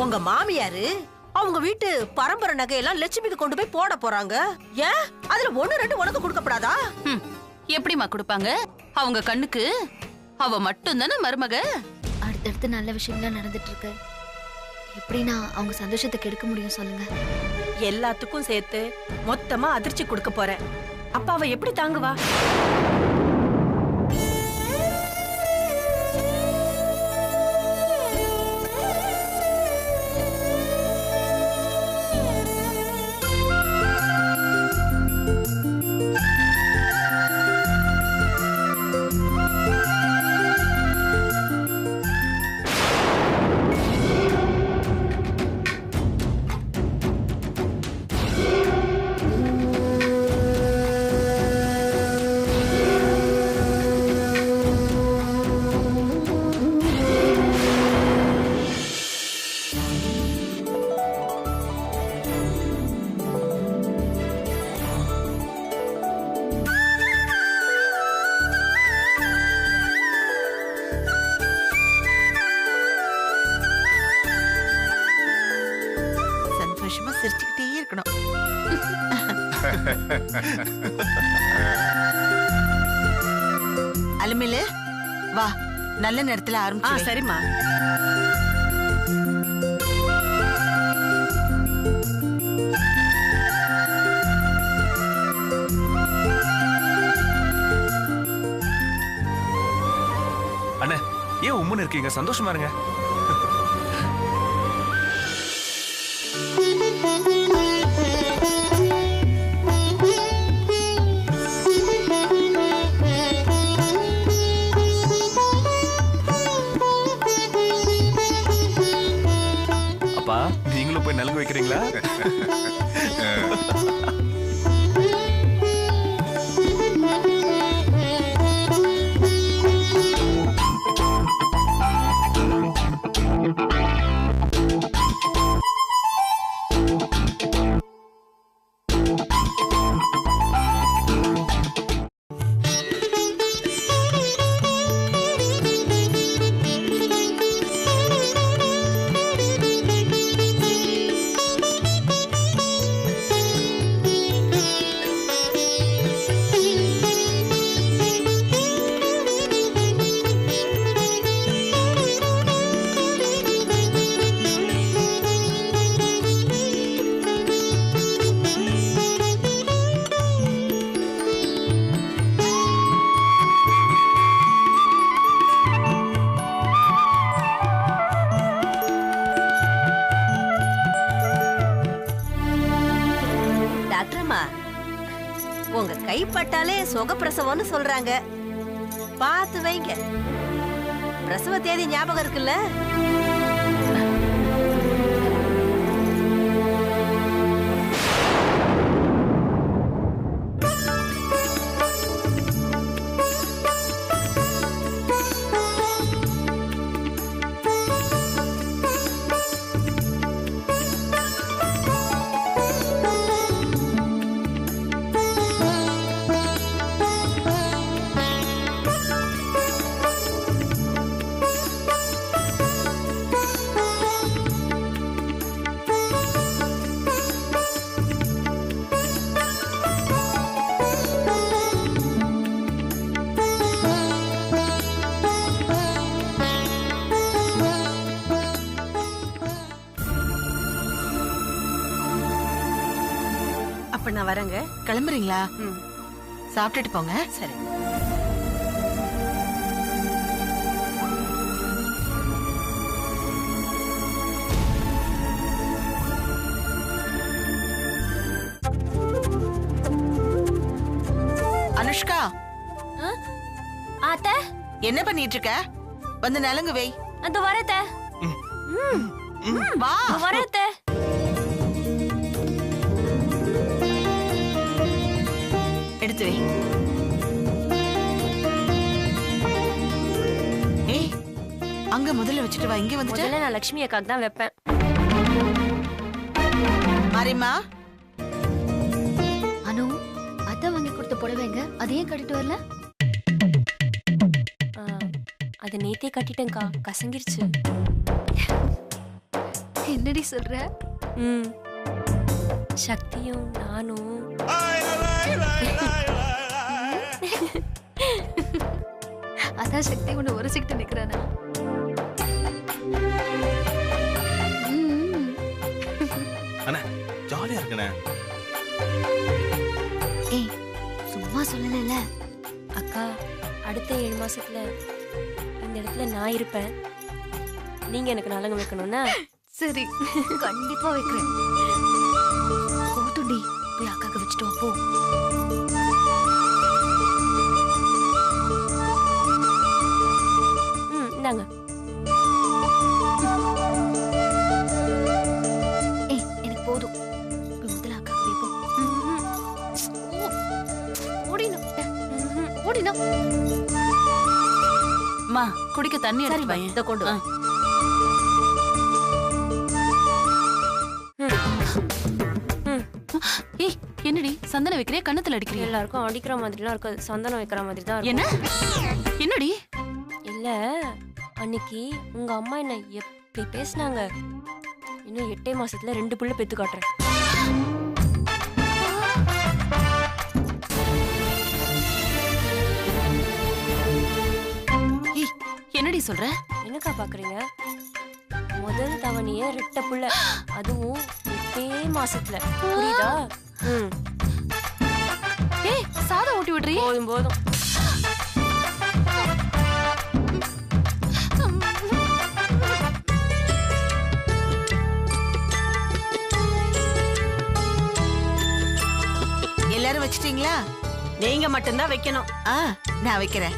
உங்க மாமியாரு அவங்க வீட்டு பரம்பரை நகையெல்லாம் லட்சுமிக்கு கொண்டு போய் போட போறாங்க. ஏன் அதுல 1-2 உனக்கு கொடுக்கப்படாதா? எப்படிமா கொடுப்பாங்க? அவங்க கண்ணுக்கு அவ மட்டும் தானே மருமக. அடுத்தடுத்து நல்ல விஷயம்லாம் நடந்துட்டு இருக்கு. எப்படி நான் அவங்க சந்தோஷத்தை கெடுக்க முடியும் சொல்லுங்க? எல்லாத்துக்கும் சேர்த்து மொத்தமா அதிர்ச்சி கொடுக்க போறேன். அப்ப அவ எப்படி தாங்குவா? சிரிச்சுக்கிட்டே இருக்கணும். அலுமிலு வா, நல்ல நேரத்துல ஆரம்பிச்சு. சரிம்மா. அண்ணே, ஏன் உம்முன்னு இருக்கீங்க? சந்தோஷமா இருங்க. அப்பா, நீங்களும் போய் நலுங்கு வைக்கிறீங்களா? உங்க கைப்பட்டாலே சுகப்பிரசவம்னு சொல்றாங்க. பார்த்து வைங்க. பிரசவ தேதி ஞாபகம் இருக்குல்ல? நான் வரேங்க. கிளம்புறீங்களா? சாப்பிட்டுட்டு போங்க. சரி. அனுஷ்கா, ஆத்தா என்ன பண்ணிட்டு இருக்க? வந்து நலங்கு வை. அது வரதே. வா வரதே. எடுத்து வை. ஏய், அங்க முதல்ல வச்சுட்டு வா. இங்க வந்துட்டு முதல்ல நான் லட்சுமி அக்காக்கு தான் வைப்பேன். மாரிமா, அனு அத்தை வாங்கி கொடுத்த புடவைங்க அதையே கட்டிட்டு வரல? அது நேத்தே கட்டிட்டேன்க்கா, கசங்கிருச்சு. என்னடி சொல்ற? ம் சக்தியும் நானும் அதான் சக்தி உன்னை உரசிக்கிட்டு நிக்கிறானா? அண்ணா ஜாலியா இருக்குண்ணே. ஏய் சும்மா சொல்லல. அக்கா அடுத்த 7 மாசத்துல இந்த இடத்துல நான் இருப்பேன். நீங்க எனக்கு நலங்கு வைக்கணும்னா சரி கண்டிப்பா வைக்கிறேன். போதுடி போய் அக்காக்கு வச்சுட்டு வா போ. இந்தாங்க. ஏய் எனக்கு போதும். போய் முதல்ல அக்காக்கு வை போ. ஓடினா ஓடினா. மா குடிக்க தண்ணி எடுத்து சரிம்மா, வையேன். இதை கொண்டு வா. ஏய் என்னடி சந்தனம் வைக்கிறியா கண்ணத்துல அடிக்கிறியா? எல்லாருக்கும் அடிக்கிற மாதிரிலாம் இருக்காது, சந்தனம் வைக்கிற மாதிரி தான் இருக்கும். என்ன என்னடி? இல்ல அன்னைக்கு உங்க அம்மா என்ன எப்படி பேசினாங்க. இன்னும் 8 மாசத்துல 2 புள்ள பெத்து காட்டுறேன். ஏய் என்னடி சொல்ற? என்னக்கா பாக்குறீங்க? முதல் தவணைய 2 புள்ள, அதுவும் 8 மாசத்துல. புரியுதா? ஏய் சாதம் ஊட்டி விடுறீ? போதும் போதும். எல்லாரும் வச்சிட்டீங்களா? நீங்க மட்டும்தான் வைக்கணும். நான் வைக்கிறேன்.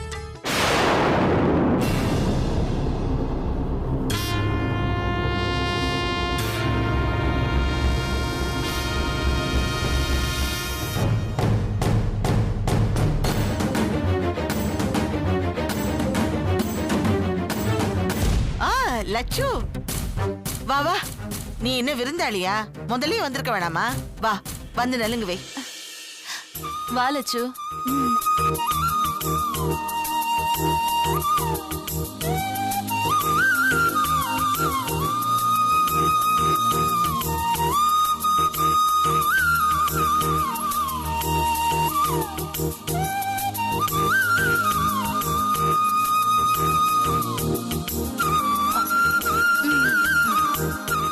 லட்சு வா வா. நீ என்ன விருந்தாளியா? முதல்லயே வந்திருக்க வேணாமா? வா வந்து நலுங்கு வை. வா லட்சு.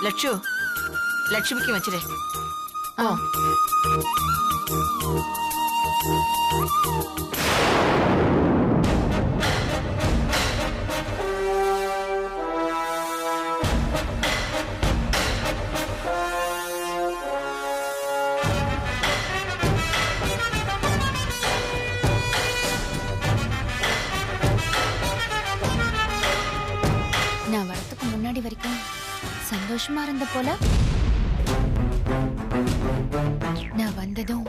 லட்சு லட்சுமிக்கு வச்சிரு. நான் வரதுக்கு முன்னாடி வரைக்கும் சந்தோஷமா இருந்த போல, நான் வந்ததும்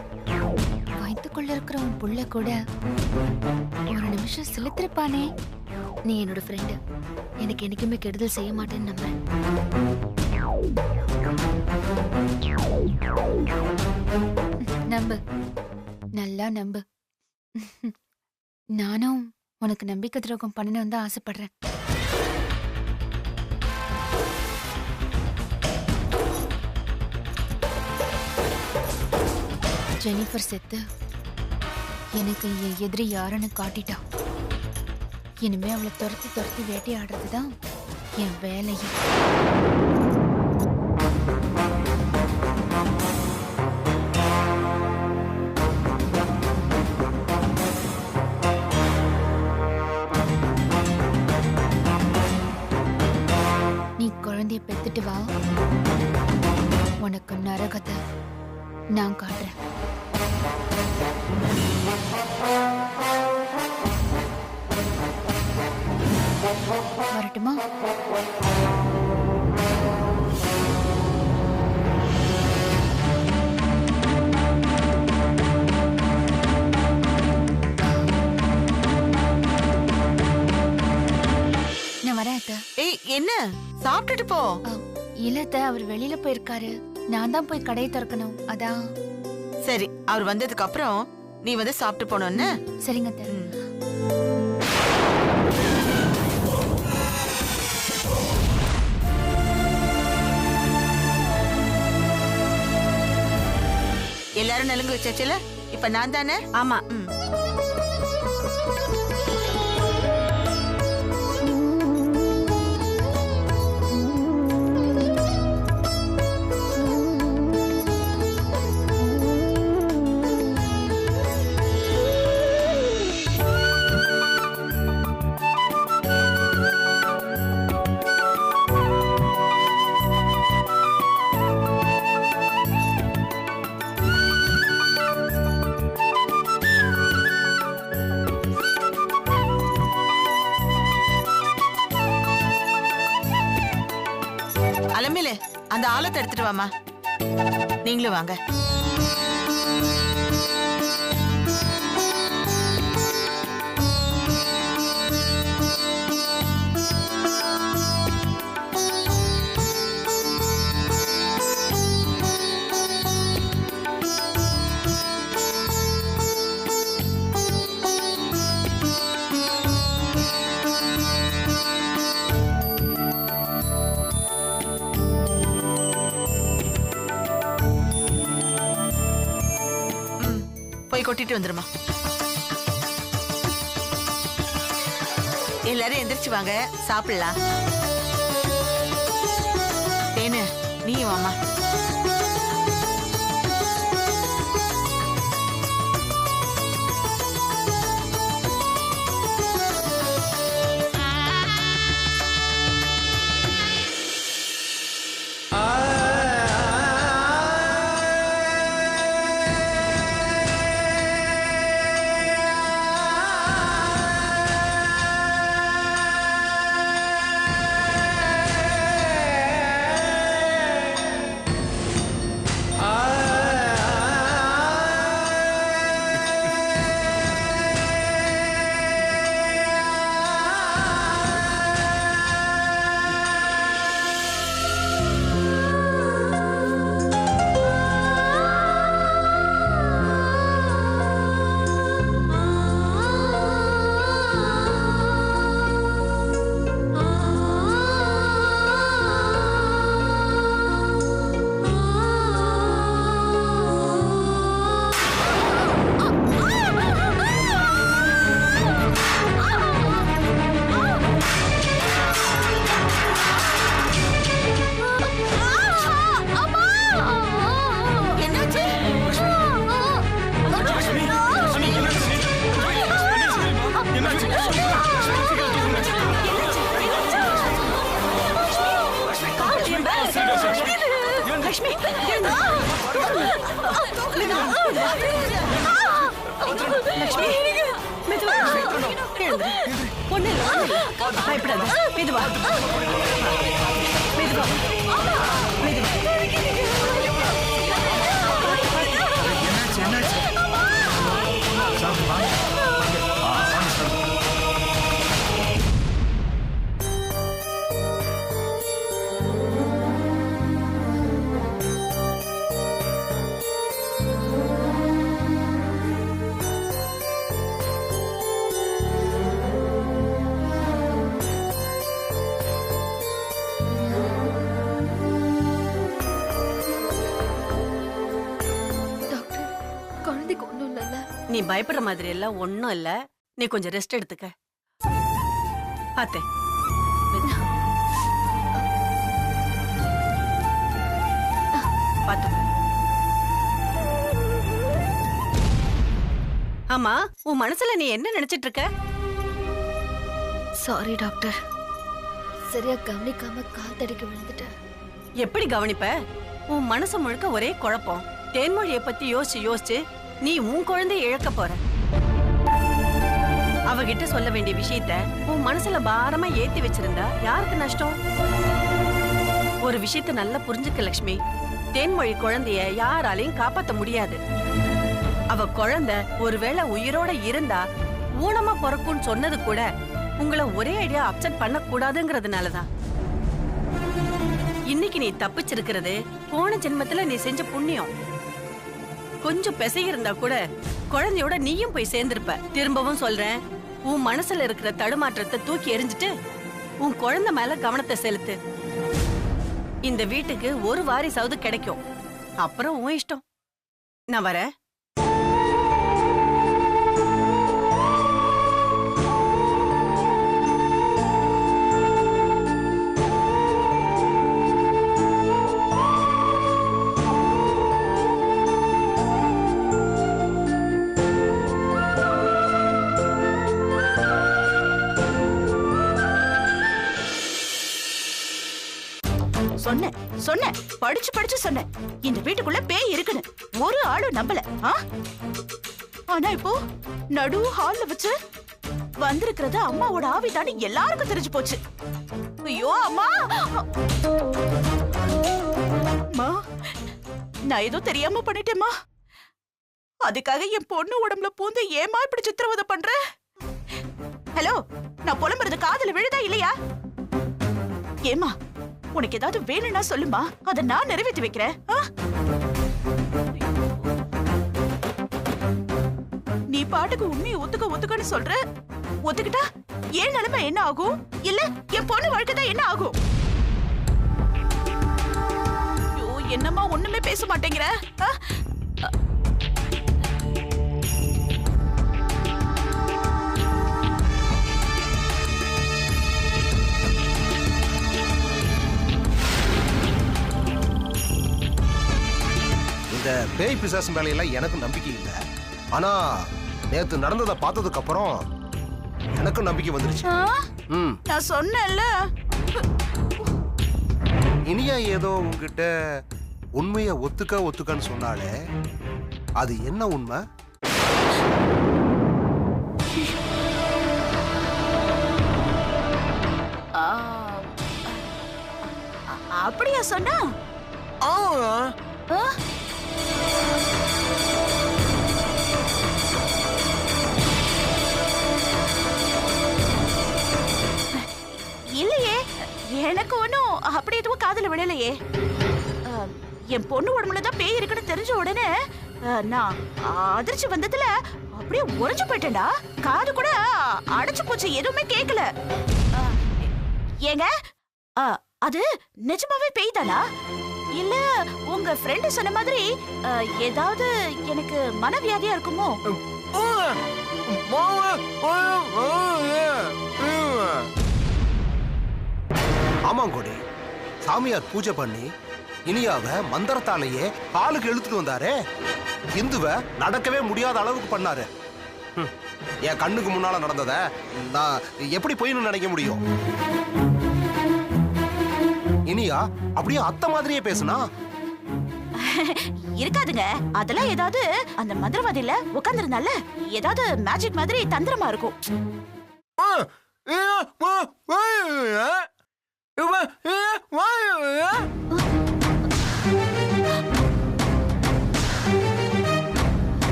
வயிற்றுக்குள்ள இருக்கிற உன் புள்ள கூட ஒரு நிமிஷம் சிலித்திருப்பானே. நீ என்னோட ஃப்ரெண்டு, எனக்கு என்னைக்குமே கெடுதல் செய்ய மாட்டேன்னு நம்புறேன். நம்பு, நல்லா நம்பு. நானும் உனக்கு நம்பிக்கை துரோகம் பண்ணணும்னு தான் ஆசைப்படுறேன். ஜெனிஃபர் செத்து எனக்கு என் எதிரி யாருன்னு காட்டிட்டா. இனிமே அவளை துரத்தி துரத்தி வேட்டையாடுறது தான் என் வேலையே. நீ குழந்தைய பெத்துட்டு வா, உனக்கு நரகத்தை நான் காட்டுறேன். வரட்டுமா? நான் வரேன் அத்தை. ஏய் என்ன சாப்பிட்டுட்டு போ. இல்ல அத்தை, அவர் வெளியில போயிருக்காரு. நான் தான் போய் கடையை திறக்கணும். அதான். சரி, அவர் வந்ததுக்கு அப்புறம் நீ வந்து சாப்பிட்டு போனோன்னு. சரிங்க அத்தை. எல்லாரும் நலுங்கு வச்சாச்சுல? இப்ப நான் தானே? ஆமா. அலமேலு, அந்த ஆலத்தை எடுத்துட்டு வாமா. நீங்களும் வாங்க. போய் கொட்டிட்டு வந்துருமா. எல்லாரும் எந்திரிச்சு வாங்க, சாப்பிடலாம். தேனு, நீ வாமா. லட்சுமி, லட்சுமி, மெதுவா எழுந்து. ஒண்ணு இல்ல, பயப்படாத. மெதுவா மெதுவா மெதுவா. நீ பயப்படுற மாதிரி எல்லாம் ஒண்ணும் இல்ல. நீ கொஞ்சம் ரெஸ்ட் எடுத்துக்க. பாத்தே பாத்து. ஆமா, உன் மனசுல நீ என்ன நினைச்சிட்டு இருக்க? சாரி டாக்டர், சரியா கவனிக்காம கால் தடிக்க விழுந்துட்டேன். எப்படி கவனிப்ப? உன் மனசு முழுக்க ஒரே குழப்பம். தேன்மொழியை பத்தி யோசிச்சு யோசிச்சு நீ உன் குழந்தைய இழக்க போற. அவகிட்ட சொல்ல வேண்டிய விஷயத்த உன் மனசுல பாரமா ஏத்தி வச்சிருந்தா யாருக்கு நஷ்டம்? ஒரு விஷயத்த நல்லா புரிஞ்சுக்க லட்சுமி. தேன்மொழி குழந்தைய யாராலையும் காப்பாத்த முடியாது. அவ குழந்தை ஒருவேளை உயிரோட இருந்தா ஊனமா பிறக்கும்னு சொன்னது கூட உங்களை ஒரே ஐடியா அப்செட் பண்ண கூடாதுங்கிறதுனாலதான். இன்னைக்கு நீ தப்பிச்சிருக்கிறது போன ஜென்மத்துல நீ செஞ்ச புண்ணியம். கொஞ்சம் பிசையிருந்தா கூட குழந்தையோட நீயும் போய் சேர்ந்திருப்ப. திரும்பவும் சொல்றேன், உன் மனசுல இருக்கிற தடுமாற்றத்தை தூக்கி எறிஞ்சிட்டு உன் குழந்தை மேல கவனத்தை செலுத்து. இந்த வீட்டுக்கு ஒரு வாரிசாவது கிடைக்கும். அப்புறம் உன் இஷ்டம். நான் வரேன். சொன்னேன் படிச்சு சொன்னேன் இந்த வீட்டுக்குள்ள பேய் இருக்குன்னு ஒரு ஆளு நம்பல. ஆனா இப்போ நடு ஹால்ல வச்சு வந்திருக்கிறது அம்மாவோட ஆவி தாண்டி எல்லாருக்கும் தெரிஞ்சு போச்சு. ஐயோ அம்மா, நான் ஏதோ தெரியாம பண்ணிட்டேம்மா. அதுக்காக என் பொண்ணு உடம்புல பூந்து ஏமா இப்படி சித்திரவதை பண்ற? ஹலோ, நான் புலம்புறது காதுல விழுதா இல்லையா? ஏமா, உனக்கு ஏதாவது வேணும்னா சொல்லுமா, அதை நான் நிறைவேற்றி வைக்கிறேன். நீ பாட்டுக்கு உண்மையை ஒத்துக்கன்னு சொல்ற. ஒத்துக்கிட்டா ஏன் நிலைமை என்ன ஆகும்? இல்ல என் பொண்ணு வாழ்க்கை தான் என்ன ஆகும்? ஐயோ, என்னம்மா ஒண்ணுமே பேச மாட்டேங்கிற? இந்த பேய் பிசாசு மேலையெல்லாம் எனக்கு நம்பிக்கை இல்லை. ஆனா நேத்து நடந்ததை பார்த்ததுக்கு அப்புறம் எனக்கும் நம்பிக்கை வந்துருச்சு. நான் சொன்னேன்ல. இனியா ஏதோ உங்ககிட்ட உண்மையை ஒத்துக்கன்னு சொன்னாலே, அது என்ன உண்மை? அப்படியா சொன்னா? இல்லையே, எனக்கு ஒன்னும் அப்படி எதுவும் காதுல விழலையே. என் பொண்ணு உடம்புலதான் பேய் இருக்குன்னு தெரிஞ்ச உடனே நான் அதிர்ச்சி வந்ததுல அப்படியே உறைஞ்சு போயிட்டேன்டா. காது கூட அடைச்சு போச்சு, எதுவுமே கேட்கல. ஏங்க, அது நிஜமாவே பேய் தானா? இல்ல உங்க ஃப்ரெண்ட் சொன்ன மாதிரி ஏதாவது எனக்கு மனவியாதியா இருக்குமோ? ஆமாங்கோடி, சாமியார் பூஜை பண்ணி இனியாவ மந்திரத்தாலேயே காலுக்கு இழுத்துட்டு வந்தாரே. இந்துவ நடக்கவே முடியாத அளவுக்கு பண்ணாரு. என் கண்ணுக்கு முன்னால நடந்தத நான் எப்படி போயின்னு நினைக்க முடியும்? இனியா அப்படியே அத்த மாதிரியே பேசுனா? இருக்காதுங்க, அதெல்லாம் ஏதாவது அந்த மந்திரவாதியில உட்கார்ந்திருந்தால ஏதாவது மேஜிக் மாதிரி தந்திரமா இருக்கும்.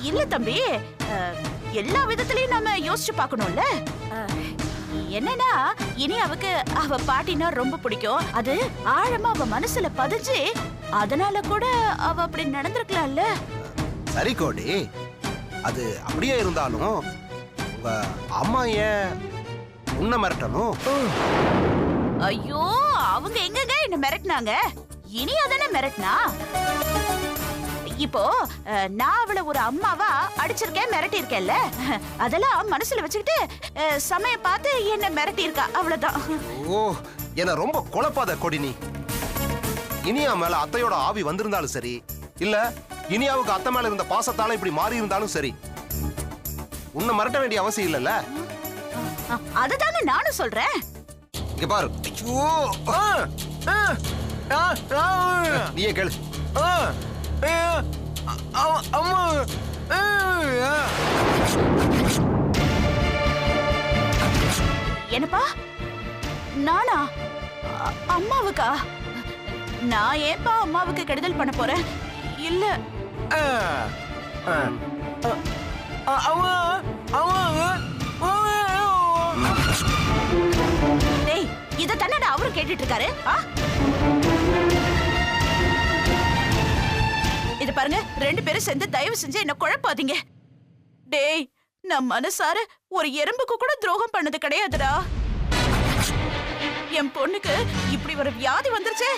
இல்ல தம்பி, எல்லா விதத்திலயும் நாம யோசிச்சு பார்க்கணும்ல. என்னன்னா, இனி அவக்கு அவ பாட்டினா ரொம்ப பிடிக்கும். அது ஆழமா அவ மனசுல பதிஞ்சு, அதனால கூட அவ அப்படி நடந்திருக்கலாம்ல. சரி கோடி, அது அப்படியே இருந்தாலும் உங்க அம்மா ஏன் உன்னை மிரட்டணும்? ஐயோ, அவங்க எங்கங்க என்ன மிரட்டினாங்க? இனி அதானே மிரட்டினா. இப்போ நான் அவளை ஒரு அம்மாவா அடிச்சிருக்கேன், மிரட்டி இருக்கேன்ல, அதெல்லாம் மனசுல வச்சுக்கிட்டு சமய பார்த்து என்ன மிரட்டி இருக்கா, அவ்வளவுதான். ஓ, என்ன ரொம்ப குழப்பாத கொடி. நீ இனியா மேல அத்தையோட ஆவி வந்திருந்தாலும் சரி, இல்ல இனியாவுக்கு அத்தை மேல இருந்த பாசத்தால இப்படி மாறி இருந்தாலும் சரி, உன்னை மிரட்ட வேண்டிய அவசியம் இல்லல்ல. அதுதானே நானும் சொல்றேன். இங்க பாரு, நீயே கேளு. என்னப்பா, நானா? அம்மாவுக்கா? நான் ஏன்பா அம்மாவுக்கு கெடுதல் பண்ண போறேன்? இல்ல. டேய், இத தானே அவரு கேட்டுட்டு இருக்காரு. இது பாருங்க, ரெண்டு பேரும் சேர்ந்து தயவு செஞ்சு என்ன குழப்பாதீங்க. டேய், நான் மனசார ஒரு எறும்புக்கு கூட துரோகம் பண்ணது கிடையாதுடா. என் பொண்ணுக்கு இப்படி ஒரு வியாதி வந்துருச்சு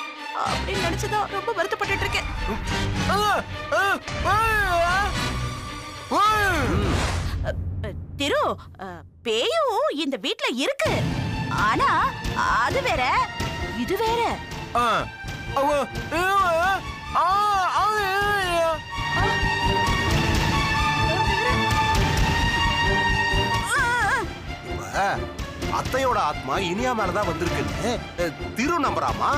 அப்படின்னு நினைச்சுதான் ரொம்ப வருத்தப்பட்டு இருக்கேன். திரு பேயும் இந்த வீட்ல இருக்கு. ஆனா அது வேற இது வேற. அத்தையோட ஆத்மா இனியா மேலதான் வந்திருக்குன்னு திரு நம்புறாமா?